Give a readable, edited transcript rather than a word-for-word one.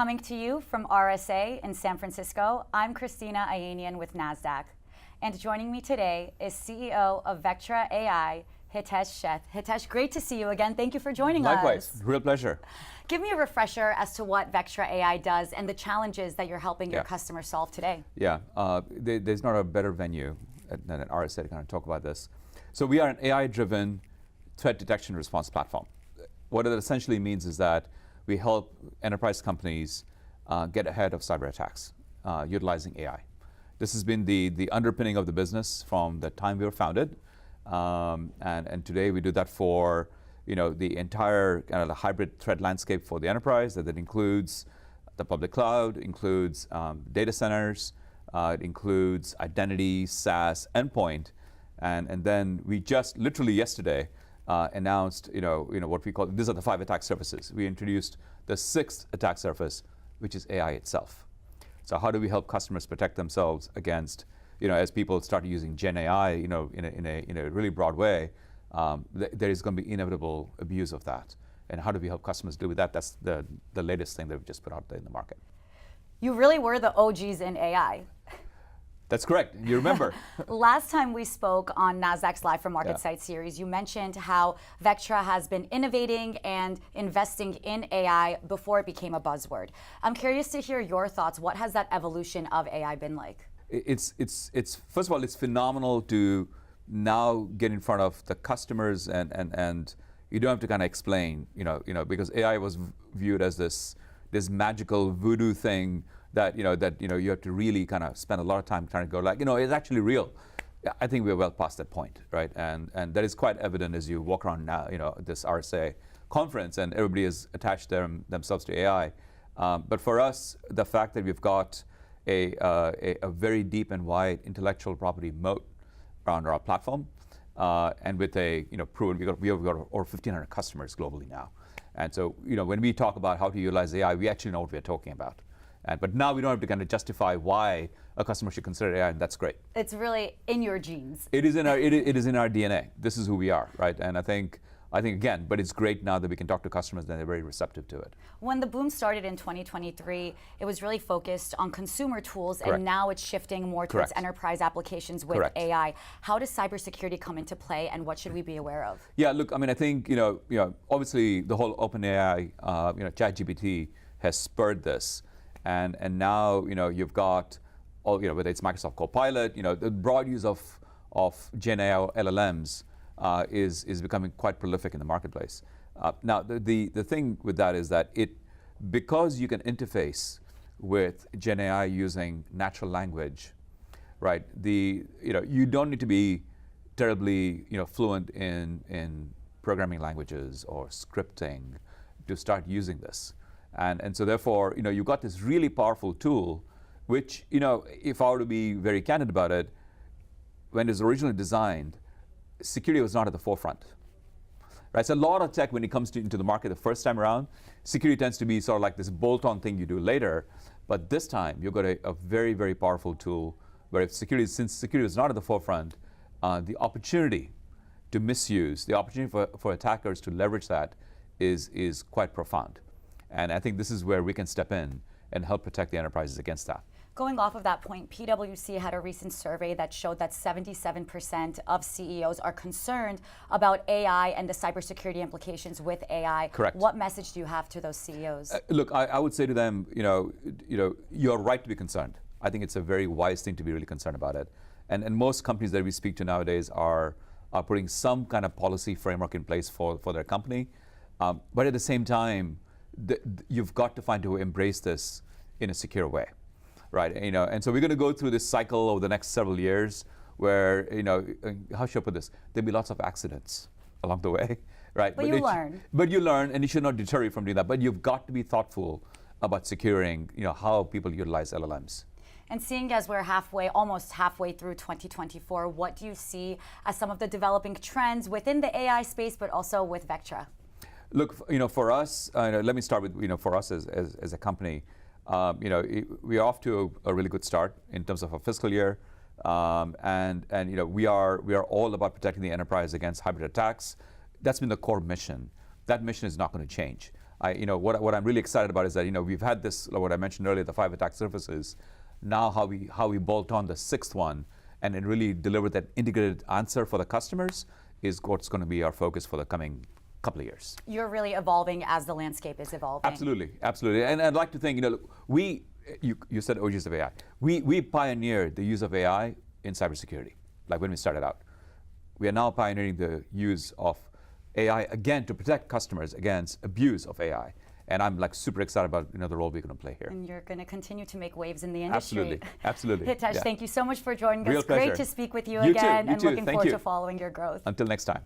Coming to you from RSA in San Francisco, I'm Christina Ayanian with Nasdaq. And joining me today is CEO of Vectra AI, Hitesh Sheth. Hitesh, great to see you again. Thank you for joining us. Likewise, real pleasure. Give me a refresher as to what Vectra AI does and the challenges that you're helping your customers solve today. Yeah, there's not a better venue than at RSA to kind of talk about this. So we are an AI-driven threat detection response platform. What it essentially means is that we help enterprise companies get ahead of cyber attacks utilizing AI. This has been the underpinning of the business from the time we were founded. And today we do that for the entire kind of the hybrid threat landscape for the enterprise. That includes the public cloud, includes data centers, it includes identity, SaaS, endpoint, and then we just literally yesterday announced what we call, these are the 5 attack surfaces. We introduced the 6th attack surface, which is AI itself. So how do we help customers protect themselves against, as people start using Gen AI, in a really broad way, there is going to be inevitable abuse of that. And how do we help customers deal with that? That's the latest thing that we've just put out there in the market. You really were the OGs in AI. That's correct. You remember. Last time we spoke on Nasdaq's Live from Market Site series, you mentioned how Vectra has been innovating and investing in AI before it became a buzzword. I'm curious to hear your thoughts. What has that evolution of AI been like? It's first of all, it's phenomenal to now get in front of the customers and you don't have to kind of explain, because AI was viewed as this magical voodoo thing that you have to really kind of spend a lot of time trying to go like, it's actually real. I think we're well past that point, right? And that is quite evident as you walk around now, this RSA conference, and everybody has attached themselves to AI. But for us, the fact that we've got a very deep and wide intellectual property moat around our platform, and with a proven, we have got over 1,500 customers globally now. And so when we talk about how to utilize AI, we actually know what we're talking about. But now we don't have to kind of justify why a customer should consider AI, and that's great. It's really in your genes. It is in our DNA. This is who we are, right? And I think again, but it's great now that we can talk to customers and they're very receptive to it. When the boom started in 2023, it was really focused on consumer tools, Correct. And now it's shifting more towards Correct. enterprise applications with Correct. AI. How does cybersecurity come into play, and what should we be aware of? Yeah, look, I mean, I think obviously the whole OpenAI, ChatGPT has spurred this, and now you've got all whether it's Microsoft Copilot, the broad use of Gen AI or LLMs. Is becoming quite prolific in the marketplace. Now, the thing with that is that because you can interface with Gen AI using natural language, right? You don't need to be terribly fluent in programming languages or scripting to start using this, and so therefore you've got this really powerful tool, which if I were to be very candid about it, when it was originally designed, security was not at the forefront, right? So a lot of tech, when it comes into the market the first time around, security tends to be sort of like this bolt-on thing you do later. But this time, you've got a very, very powerful tool where since security is not at the forefront, the opportunity to misuse, the opportunity for attackers to leverage that is quite profound. And I think this is where we can step in and help protect the enterprises against that. Going off of that point, PwC had a recent survey that showed that 77% of CEOs are concerned about AI and the cybersecurity implications with AI. Correct. What message do you have to those CEOs? Look, I would say to them, you're right to be concerned. I think it's a very wise thing to be really concerned about it. And most companies that we speak to nowadays are putting some kind of policy framework in place for their company. But at the same time, you've got to find a way to embrace this in a secure way. Right, and so we're going to go through this cycle over the next several years where, how should I put this? There'll be lots of accidents along the way, right? But you learn. But you learn, and it should not deter you from doing that. But you've got to be thoughtful about securing, how people utilize LLMs. And seeing as we're almost halfway through 2024, what do you see as some of the developing trends within the AI space, but also with Vectra? Look, for us, let me start with, for us as a company. We are off to a really good start in terms of our fiscal year, and we are all about protecting the enterprise against hybrid attacks. That's been the core mission. That mission is not going to change. what I'm really excited about is that we've had this, what I mentioned earlier, the 5 attack surfaces. Now how we bolt on the 6th one and then really deliver that integrated answer for the customers is what's going to be our focus for the coming couple of years. You're really evolving as the landscape is evolving. Absolutely, absolutely. And I'd like to think, you said OGs of AI. We pioneered the use of AI in cybersecurity, like when we started out. We are now pioneering the use of AI again to protect customers against abuse of AI. And I'm super excited about the role we're going to play here. And you're going to continue to make waves in the industry. Absolutely. Hitesh, thank you so much for joining us. Real pleasure. Great to speak with you You again, too. and looking Thank forward you. to following your growth. Until next time.